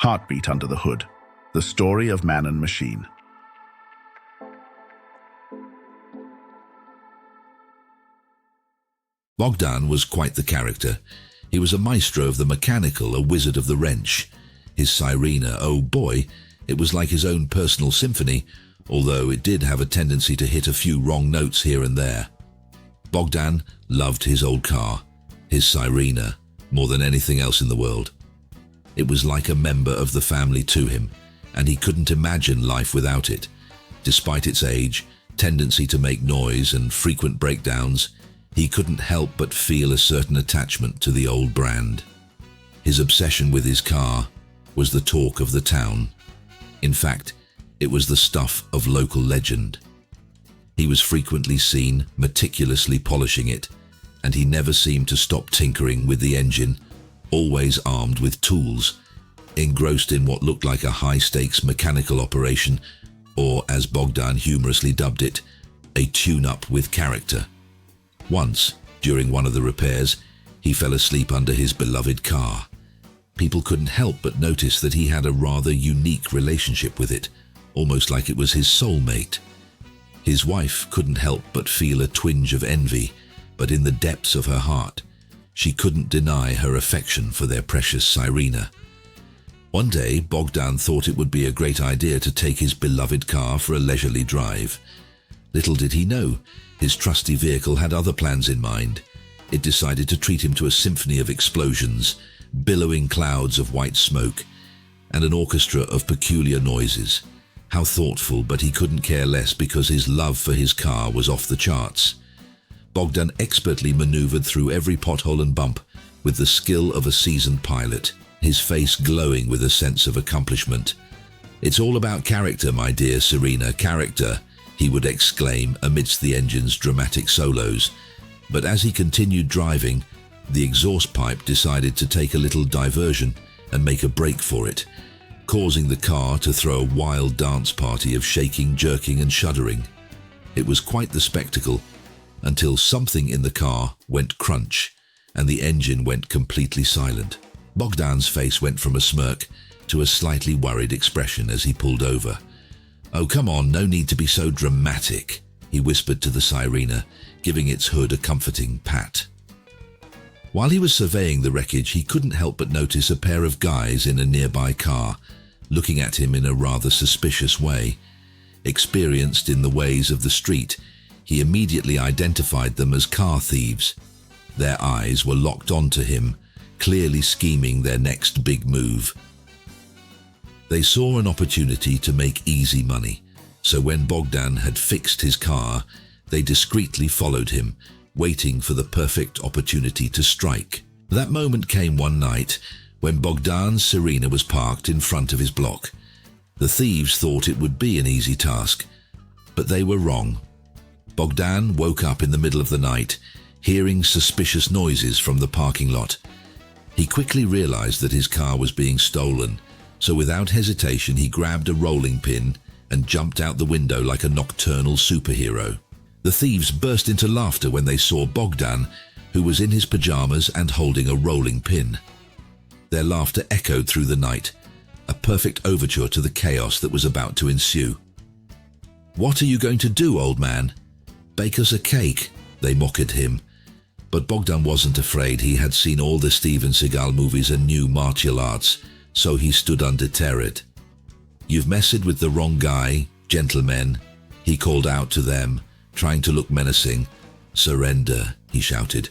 Heartbeat Under the Hood, the story of man and machine. Bogdan was quite the character. He was a maestro of the mechanical, a wizard of the wrench. His Syrena, oh boy, it was like his own personal symphony, although it did have a tendency to hit a few wrong notes here and there. Bogdan loved his old car, his Syrena, more than anything else in the world. It was like a member of the family to him, and he couldn't imagine life without it. Despite its age, tendency to make noise and frequent breakdowns, he couldn't help but feel a certain attachment to the old brand. His obsession with his car was the talk of the town. In fact, it was the stuff of local legend. He was frequently seen meticulously polishing it, and he never seemed to stop tinkering with the engine, always armed with tools, engrossed in what looked like a high-stakes mechanical operation, or, as Bogdan humorously dubbed it, a tune-up with character. Once, during one of the repairs, he fell asleep under his beloved car. People couldn't help but notice that he had a rather unique relationship with it, almost like it was his soulmate. His wife couldn't help but feel a twinge of envy, but in the depths of her heart, she couldn't deny her affection for their precious Syrena. One day, Bogdan thought it would be a great idea to take his beloved car for a leisurely drive. Little did he know, his trusty vehicle had other plans in mind. It decided to treat him to a symphony of explosions, billowing clouds of white smoke, and an orchestra of peculiar noises. How thoughtful, but he couldn't care less because his love for his car was off the charts. Bogdan expertly maneuvered through every pothole and bump with the skill of a seasoned pilot, his face glowing with a sense of accomplishment. "It's all about character, my dear Syrena, character," he would exclaim amidst the engine's dramatic solos. But as he continued driving, the exhaust pipe decided to take a little diversion and make a break for it, causing the car to throw a wild dance party of shaking, jerking and shuddering. It was quite the spectacle, until something in the car went crunch and the engine went completely silent. Bogdan's face went from a smirk to a slightly worried expression as he pulled over. "Oh, come on, no need to be so dramatic," he whispered to the Syrena, giving its hood a comforting pat. While he was surveying the wreckage, he couldn't help but notice a pair of guys in a nearby car, looking at him in a rather suspicious way. Experienced in the ways of the street, he immediately identified them as car thieves. Their eyes were locked onto him, clearly scheming their next big move. They saw an opportunity to make easy money, so when Bogdan had fixed his car, they discreetly followed him, waiting for the perfect opportunity to strike. That moment came one night when Bogdan's Syrena was parked in front of his block. The thieves thought it would be an easy task, but they were wrong. Bogdan woke up in the middle of the night, hearing suspicious noises from the parking lot. He quickly realized that his car was being stolen, so without hesitation he grabbed a rolling pin and jumped out the window like a nocturnal superhero. The thieves burst into laughter when they saw Bogdan, who was in his pajamas and holding a rolling pin. Their laughter echoed through the night, a perfect overture to the chaos that was about to ensue. "What are you going to do, old man? Bake us a cake," they mocked him. But Bogdan wasn't afraid. He had seen all the Steven Seagal movies and knew martial arts, so he stood undeterred. "You've messed with the wrong guy, gentlemen," he called out to them, trying to look menacing. "Surrender," he shouted.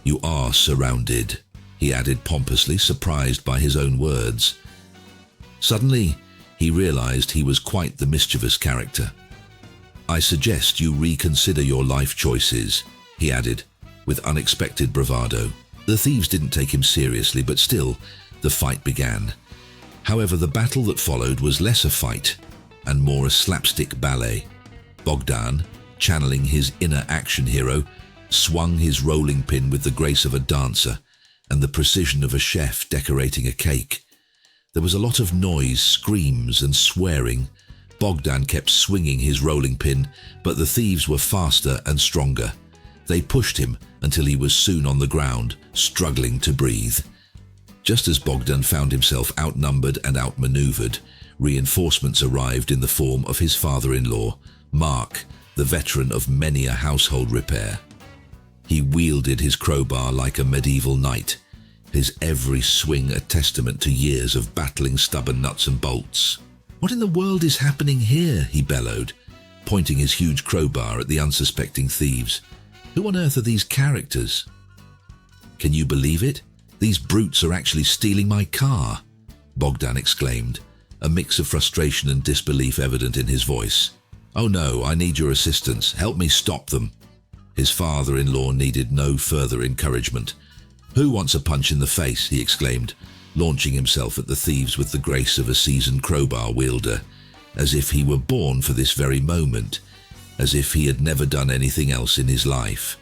"You are surrounded," he added pompously, surprised by his own words. Suddenly, he realized he was quite the mischievous character. "I suggest you reconsider your life choices," he added, with unexpected bravado. The thieves didn't take him seriously, but still, the fight began. However, the battle that followed was less a fight and more a slapstick ballet. Bogdan, channeling his inner action hero, swung his rolling pin with the grace of a dancer and the precision of a chef decorating a cake. There was a lot of noise, screams and swearing. Bogdan kept swinging his rolling pin, but the thieves were faster and stronger. They pushed him until he was soon on the ground, struggling to breathe. Just as Bogdan found himself outnumbered and outmaneuvered, reinforcements arrived in the form of his father-in-law, Mark, the veteran of many a household repair. He wielded his crowbar like a medieval knight, his every swing a testament to years of battling stubborn nuts and bolts. "What in the world is happening here?" he bellowed, pointing his huge crowbar at the unsuspecting thieves. "Who on earth are these characters?" "Can you believe it? These brutes are actually stealing my car," Bogdan exclaimed, a mix of frustration and disbelief evident in his voice. "Oh no, I need your assistance. Help me stop them." His father-in-law needed no further encouragement. "Who wants a punch in the face?" he exclaimed, launching himself at the thieves with the grace of a seasoned crowbar wielder, as if he were born for this very moment, as if he had never done anything else in his life.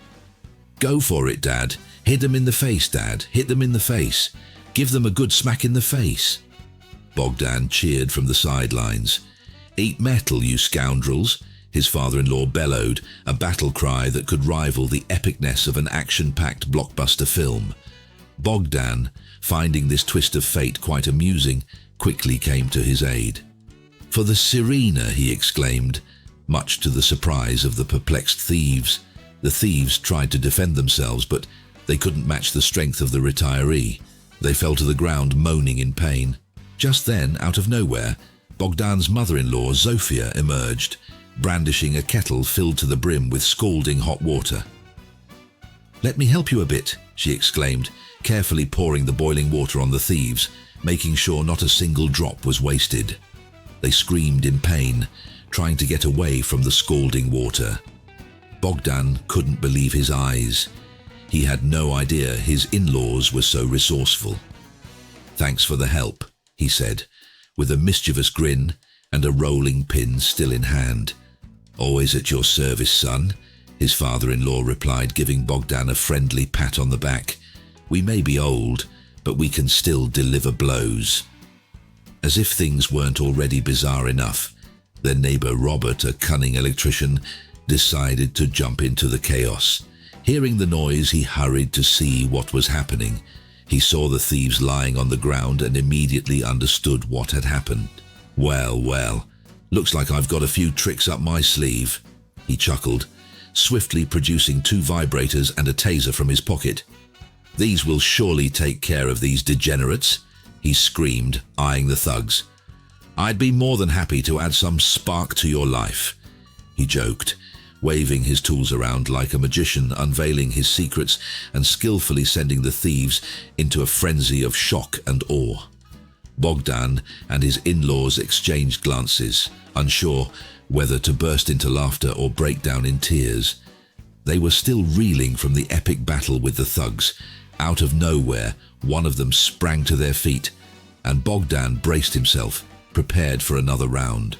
"Go for it, Dad. Hit them in the face, Dad. Hit them in the face. Give them a good smack in the face." Bogdan cheered from the sidelines. "Eat metal, you scoundrels," his father-in-law bellowed, a battle cry that could rival the epicness of an action-packed blockbuster film. Bogdan, finding this twist of fate quite amusing, quickly came to his aid. "For the Syrena," he exclaimed, much to the surprise of the perplexed thieves. The thieves tried to defend themselves, but they couldn't match the strength of the retiree. They fell to the ground moaning in pain. Just then, out of nowhere, Bogdan's mother-in-law, Zofia, emerged, brandishing a kettle filled to the brim with scalding hot water. "Let me help you a bit," she exclaimed, carefully pouring the boiling water on the thieves, making sure not a single drop was wasted. They screamed in pain, trying to get away from the scalding water. Bogdan couldn't believe his eyes. He had no idea his in-laws were so resourceful. "Thanks for the help," he said, with a mischievous grin and a rolling pin still in hand. "Always at your service, son," his father-in-law replied, giving Bogdan a friendly pat on the back. "We may be old, but we can still deliver blows." As if things weren't already bizarre enough, their neighbor Robert, a cunning electrician, decided to jump into the chaos. Hearing the noise, he hurried to see what was happening. He saw the thieves lying on the ground and immediately understood what had happened. Well, well, looks like I've got a few tricks up my sleeve," he chuckled, swiftly producing 2 vibrators and a taser from his pocket. "These will surely take care of these degenerates," he screamed, eyeing the thugs. "I'd be more than happy to add some spark to your life," he joked, waving his tools around like a magician, unveiling his secrets and skillfully sending the thieves into a frenzy of shock and awe. Bogdan and his in-laws exchanged glances, unsure whether to burst into laughter or break down in tears. They were still reeling from the epic battle with the thugs. Out of nowhere, one of them sprang to their feet, and Bogdan braced himself, prepared for another round.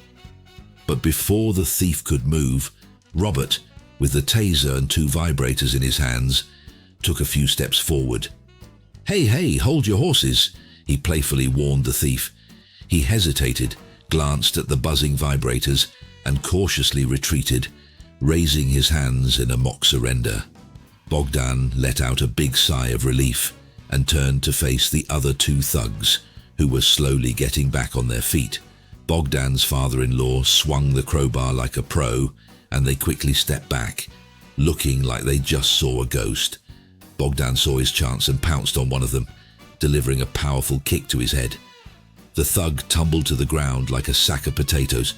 But before the thief could move, Robert, with the taser and 2 vibrators in his hands, took a few steps forward. Hey, hold your horses," he playfully warned the thief. He hesitated, glanced at the buzzing vibrators, and cautiously retreated, raising his hands in a mock surrender. Bogdan let out a big sigh of relief and turned to face the other 2 thugs, who were slowly getting back on their feet. Bogdan's father-in-law swung the crowbar like a pro, and they quickly stepped back, looking like they just saw a ghost. Bogdan saw his chance and pounced on one of them, delivering a powerful kick to his head. The thug tumbled to the ground like a sack of potatoes,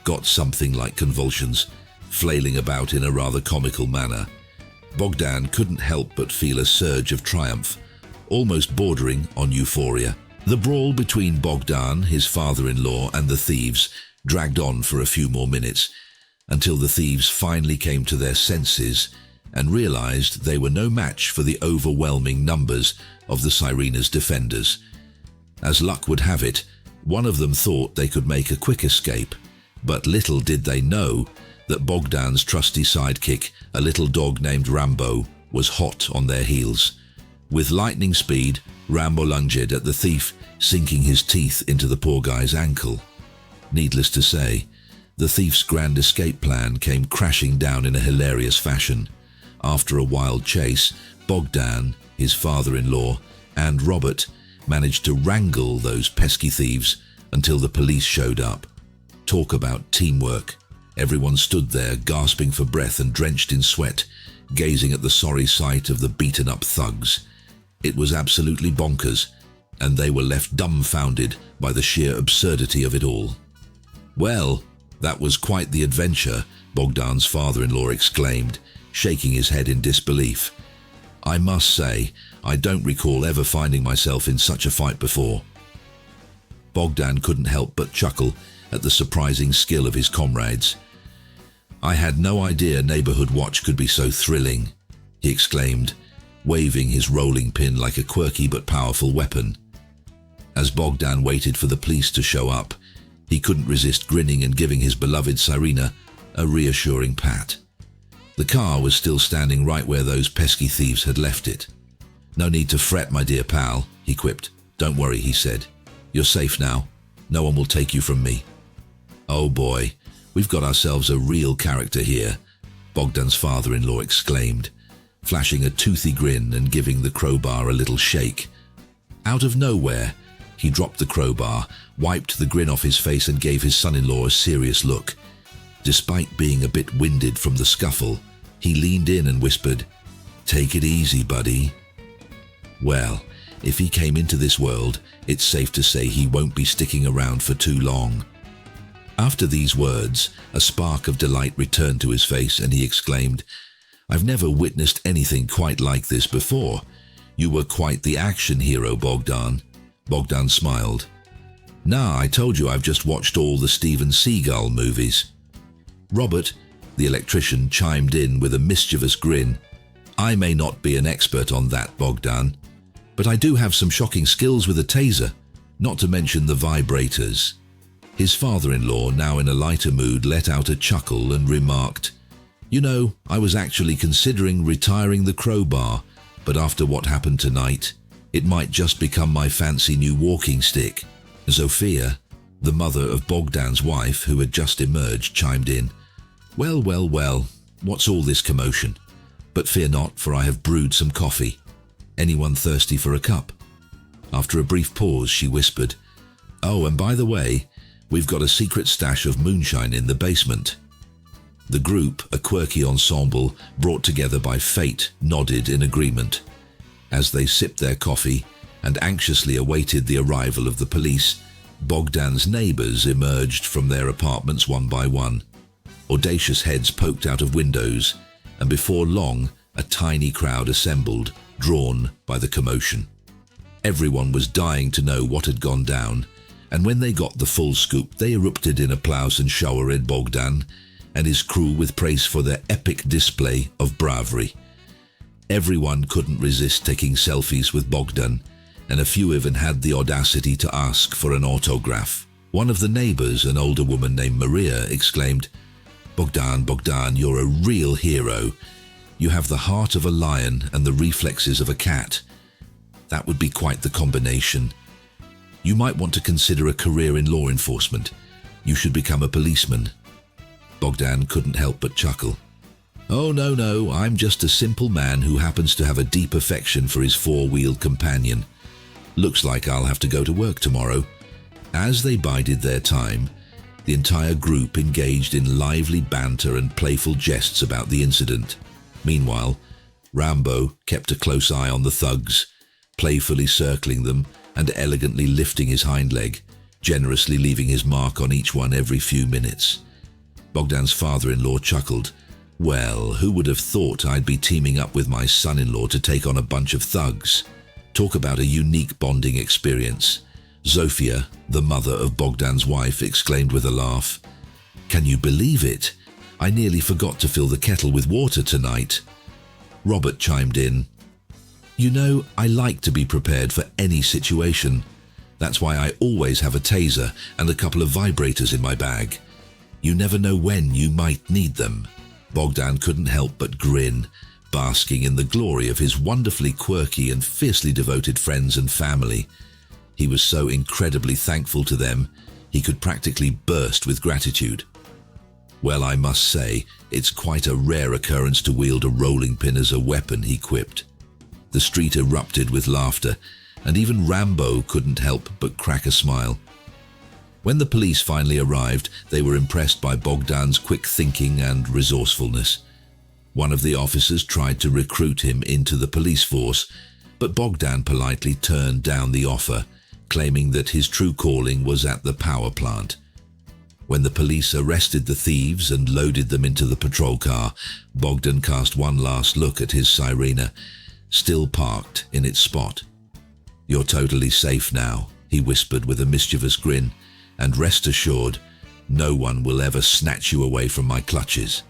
got something like convulsions, flailing about in a rather comical manner. Bogdan couldn't help but feel a surge of triumph, almost bordering on euphoria. The brawl between Bogdan, his father-in-law, and the thieves dragged on for a few more minutes, until the thieves finally came to their senses and realized they were no match for the overwhelming numbers of the Syrena's defenders. As luck would have it, one of them thought they could make a quick escape, but little did they know that Bogdan's trusty sidekick, a little dog named Rambo, was hot on their heels. With lightning speed, Rambo lunged at the thief, sinking his teeth into the poor guy's ankle. Needless to say, the thief's grand escape plan came crashing down in a hilarious fashion. After a wild chase, Bogdan, his father-in-law, and Robert managed to wrangle those pesky thieves until the police showed up. Talk about teamwork. Everyone stood there, gasping for breath and drenched in sweat, gazing at the sorry sight of the beaten-up thugs. It was absolutely bonkers, and they were left dumbfounded by the sheer absurdity of it all. "Well, that was quite the adventure," Bogdan's father-in-law exclaimed, shaking his head in disbelief. "I must say, I don't recall ever finding myself in such a fight before." Bogdan couldn't help but chuckle at the surprising skill of his comrades. "I had no idea Neighborhood Watch could be so thrilling," he exclaimed, waving his rolling pin like a quirky but powerful weapon. As Bogdan waited for the police to show up, he couldn't resist grinning and giving his beloved Syrena a reassuring pat. The car was still standing right where those pesky thieves had left it. "No need to fret, my dear pal," he quipped. "Don't worry," he said. "You're safe now. No one will take you from me." "Oh boy, we've got ourselves a real character here," Bogdan's father-in-law exclaimed, flashing a toothy grin and giving the crowbar a little shake. Out of nowhere, he dropped the crowbar, wiped the grin off his face and gave his son-in-law a serious look. Despite being a bit winded from the scuffle, he leaned in and whispered, "Take it easy, buddy." Well, if he came into this world, it's safe to say he won't be sticking around for too long. After these words, a spark of delight returned to his face and he exclaimed, "I've never witnessed anything quite like this before. You were quite the action hero, Bogdan." Bogdan smiled. "Nah, I told you I've just watched all the Steven Seagal movies." Robert, the electrician, chimed in with a mischievous grin. "I may not be an expert on that, Bogdan, but I do have some shocking skills with a taser, not to mention the vibrators." His father-in-law, now in a lighter mood, let out a chuckle and remarked, "You know, I was actually considering retiring the crowbar, but after what happened tonight, it might just become my fancy new walking stick." Zofia, the mother of Bogdan's wife, who had just emerged, chimed in. Well, well, well, what's all this commotion? But fear not, for I have brewed some coffee. Anyone thirsty for a cup?" After a brief pause, she whispered, "Oh, and by the way, we've got a secret stash of moonshine in the basement." The group, a quirky ensemble brought together by fate, nodded in agreement. As they sipped their coffee and anxiously awaited the arrival of the police, Bogdan's neighbors emerged from their apartments one by one. Audacious heads poked out of windows, and before long, a tiny crowd assembled, drawn by the commotion. Everyone was dying to know what had gone down, and when they got the full scoop, they erupted in applause and shower at Bogdan and his crew with praise for their epic display of bravery. Everyone couldn't resist taking selfies with Bogdan, and a few even had the audacity to ask for an autograph. One of the neighbors, an older woman named Maria, exclaimed, "Bogdan, Bogdan, you're a real hero. You have the heart of a lion and the reflexes of a cat. That would be quite the combination. You might want to consider a career in law enforcement. You should become a policeman." Bogdan couldn't help but chuckle. "Oh, no, no, I'm just a simple man who happens to have a deep affection for his four-wheeled companion. Looks like I'll have to go to work tomorrow." As they bided their time, the entire group engaged in lively banter and playful jests about the incident. Meanwhile, Rambo kept a close eye on the thugs, playfully circling them and elegantly lifting his hind leg, generously leaving his mark on each one every few minutes. Bogdan's father-in-law chuckled. "Well, who would have thought I'd be teaming up with my son-in-law to take on a bunch of thugs? Talk about a unique bonding experience." Zofia, the mother of Bogdan's wife, exclaimed with a laugh. "Can you believe it? I nearly forgot to fill the kettle with water tonight." Robert chimed in. "You know, I like to be prepared for any situation. That's why I always have a taser and a couple of vibrators in my bag. You never know when you might need them." Bogdan couldn't help but grin, basking in the glory of his wonderfully quirky and fiercely devoted friends and family. He was so incredibly thankful to them, he could practically burst with gratitude. "Well, I must say, it's quite a rare occurrence to wield a rolling pin as a weapon," he quipped. The street erupted with laughter, and even Rambo couldn't help but crack a smile. When the police finally arrived, they were impressed by Bogdan's quick thinking and resourcefulness. One of the officers tried to recruit him into the police force, but Bogdan politely turned down the offer, claiming that his true calling was at the power plant. When the police arrested the thieves and loaded them into the patrol car, Bogdan cast one last look at his Syrena, still parked in its spot. "You're totally safe now," he whispered with a mischievous grin, "and rest assured, no one will ever snatch you away from my clutches."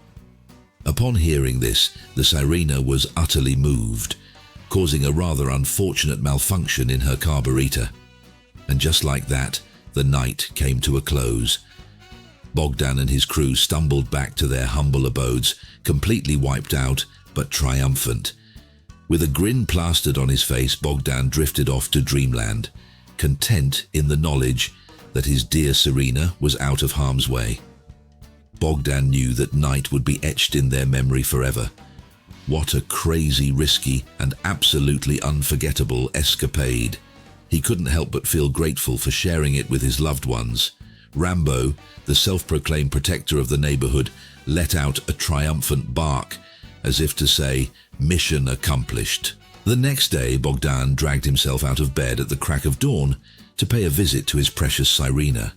Upon hearing this, the Syrena was utterly moved, causing a rather unfortunate malfunction in her carburetor. And just like that, the night came to a close. Bogdan and his crew stumbled back to their humble abodes, completely wiped out, but triumphant. With a grin plastered on his face, Bogdan drifted off to dreamland, content in the knowledge that his dear Syrena was out of harm's way. Bogdan knew that night would be etched in their memory forever. What a crazy, risky, and absolutely unforgettable escapade. He couldn't help but feel grateful for sharing it with his loved ones. Rambo, the self-proclaimed protector of the neighborhood, let out a triumphant bark, as if to say, "Mission accomplished." The next day, Bogdan dragged himself out of bed at the crack of dawn to pay a visit to his precious Syrena.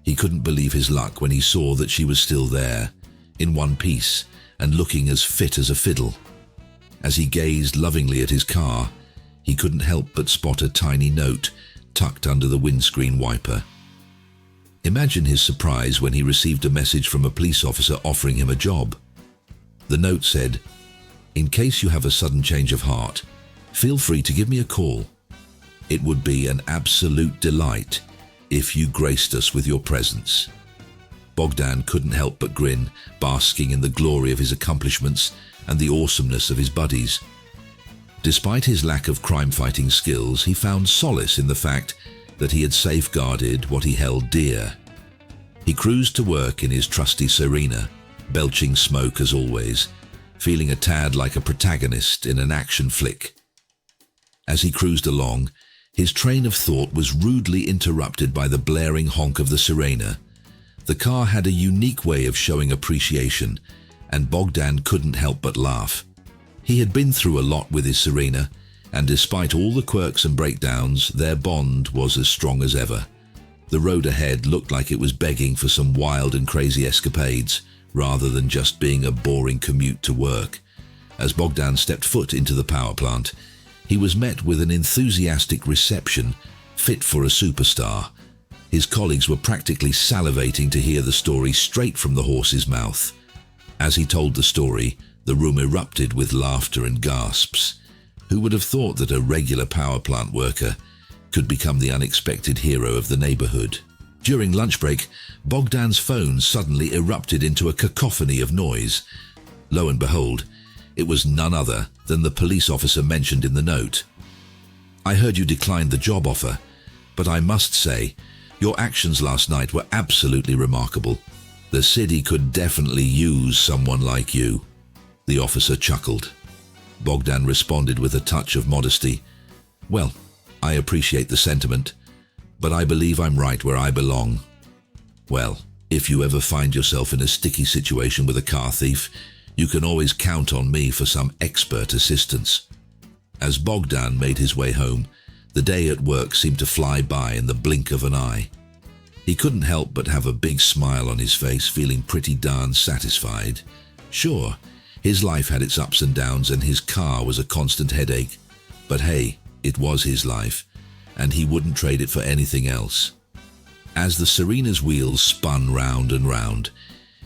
He couldn't believe his luck when he saw that she was still there, in one piece, and looking as fit as a fiddle. As he gazed lovingly at his car, he couldn't help but spot a tiny note tucked under the windscreen wiper. Imagine his surprise when he received a message from a police officer offering him a job. The note said, "In case you have a sudden change of heart, feel free to give me a call. It would be an absolute delight if you graced us with your presence." Bogdan couldn't help but grin, basking in the glory of his accomplishments and the awesomeness of his buddies. Despite his lack of crime-fighting skills, he found solace in the fact that he had safeguarded what he held dear. He cruised to work in his trusty Syrena, belching smoke as always, feeling a tad like a protagonist in an action flick. As he cruised along, his train of thought was rudely interrupted by the blaring honk of the Syrena. The car had a unique way of showing appreciation, and Bogdan couldn't help but laugh. He had been through a lot with his Syrena, and despite all the quirks and breakdowns, their bond was as strong as ever. The road ahead looked like it was begging for some wild and crazy escapades, rather than just being a boring commute to work. As Bogdan stepped foot into the power plant, he was met with an enthusiastic reception fit for a superstar. His colleagues were practically salivating to hear the story straight from the horse's mouth. As he told the story, the room erupted with laughter and gasps. Who would have thought that a regular power plant worker could become the unexpected hero of the neighborhood? During lunch break, Bogdan's phone suddenly erupted into a cacophony of noise. Lo and behold, it was none other than the police officer mentioned in the note. "I heard you declined the job offer, but I must say, your actions last night were absolutely remarkable. The city could definitely use someone like you." The officer chuckled. Bogdan responded with a touch of modesty. "Well, I appreciate the sentiment, but I believe I'm right where I belong." "Well, if you ever find yourself in a sticky situation with a car thief, you can always count on me for some expert assistance." As Bogdan made his way home, the day at work seemed to fly by in the blink of an eye. He couldn't help but have a big smile on his face, feeling pretty darn satisfied. Sure, his life had its ups and downs and his car was a constant headache, but hey, it was his life, and he wouldn't trade it for anything else. As the Syrena's wheels spun round and round,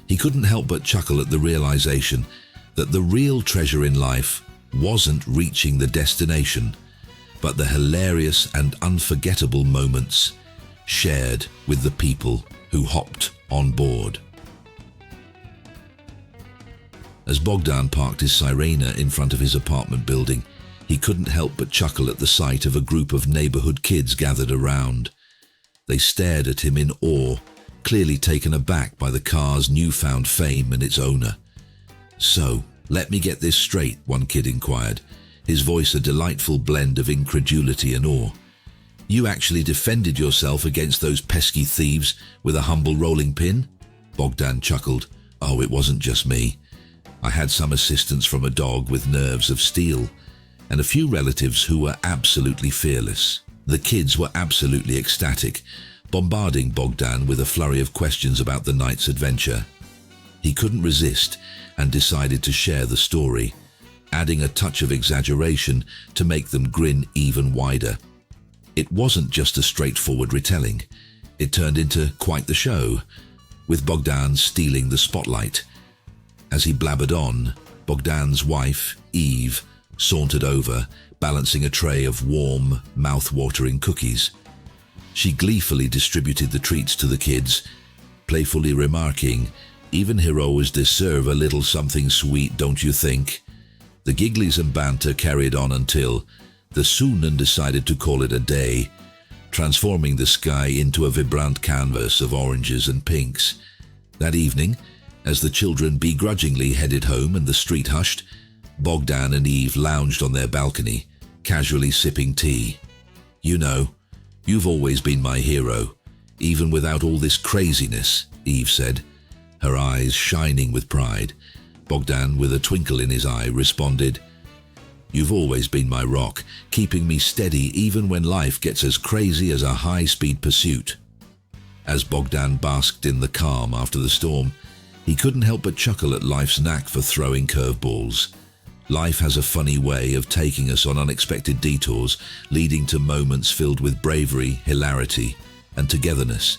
he couldn't help but chuckle at the realization that the real treasure in life wasn't reaching the destination, but the hilarious and unforgettable moments shared with the people who hopped on board. As Bogdan parked his Syrena in front of his apartment building, he couldn't help but chuckle at the sight of a group of neighborhood kids gathered around. They stared at him in awe, clearly taken aback by the car's newfound fame and its owner. "So, let me get this straight," one kid inquired, his voice a delightful blend of incredulity and awe. You actually defended yourself against those pesky thieves with a humble rolling pin? Bogdan chuckled. Oh, it wasn't just me. I had some assistance from a dog with nerves of steel, and a few relatives who were absolutely fearless. The kids were absolutely ecstatic, bombarding Bogdan with a flurry of questions about the night's adventure. He couldn't resist and decided to share the story, adding a touch of exaggeration to make them grin even wider. It wasn't just a straightforward retelling. It turned into quite the show, with Bogdan stealing the spotlight. As he blabbered on, Bogdan's wife, Eve, sauntered over, balancing a tray of warm, mouth-watering cookies. She gleefully distributed the treats to the kids, playfully remarking, "Even heroes deserve a little something sweet, don't you think?" The gigglies and banter carried on until the Syrena decided to call it a day, transforming the sky into a vibrant canvas of oranges and pinks. That evening, as the children begrudgingly headed home and the street hushed, Bogdan and Eve lounged on their balcony, casually sipping tea. "You know, you've always been my hero, even without all this craziness," Eve said, her eyes shining with pride. Bogdan, with a twinkle in his eye, responded, "You've always been my rock, keeping me steady even when life gets as crazy as a high-speed pursuit." As Bogdan basked in the calm after the storm, he couldn't help but chuckle at life's knack for throwing curveballs. Life has a funny way of taking us on unexpected detours, leading to moments filled with bravery, hilarity, and togetherness.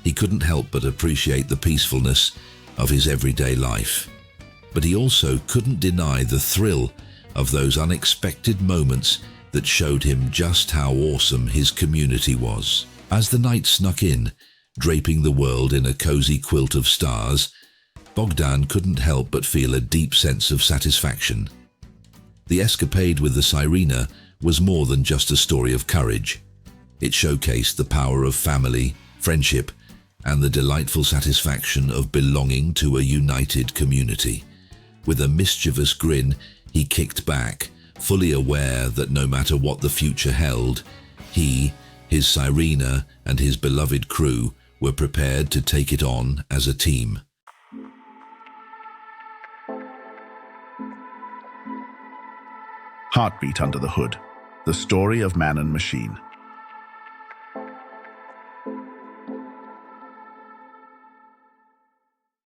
He couldn't help but appreciate the peacefulness of his everyday life. But he also couldn't deny the thrill of those unexpected moments that showed him just how awesome his community was. As the night snuck in, draping the world in a cozy quilt of stars, Bogdan couldn't help but feel a deep sense of satisfaction. The escapade with the Syrena was more than just a story of courage. It showcased the power of family, friendship, and the delightful satisfaction of belonging to a united community. With a mischievous grin, he kicked back, fully aware that no matter what the future held, he, his Syrena, and his beloved crew were prepared to take it on as a team. Heartbeat Under the Hood, the story of man and machine.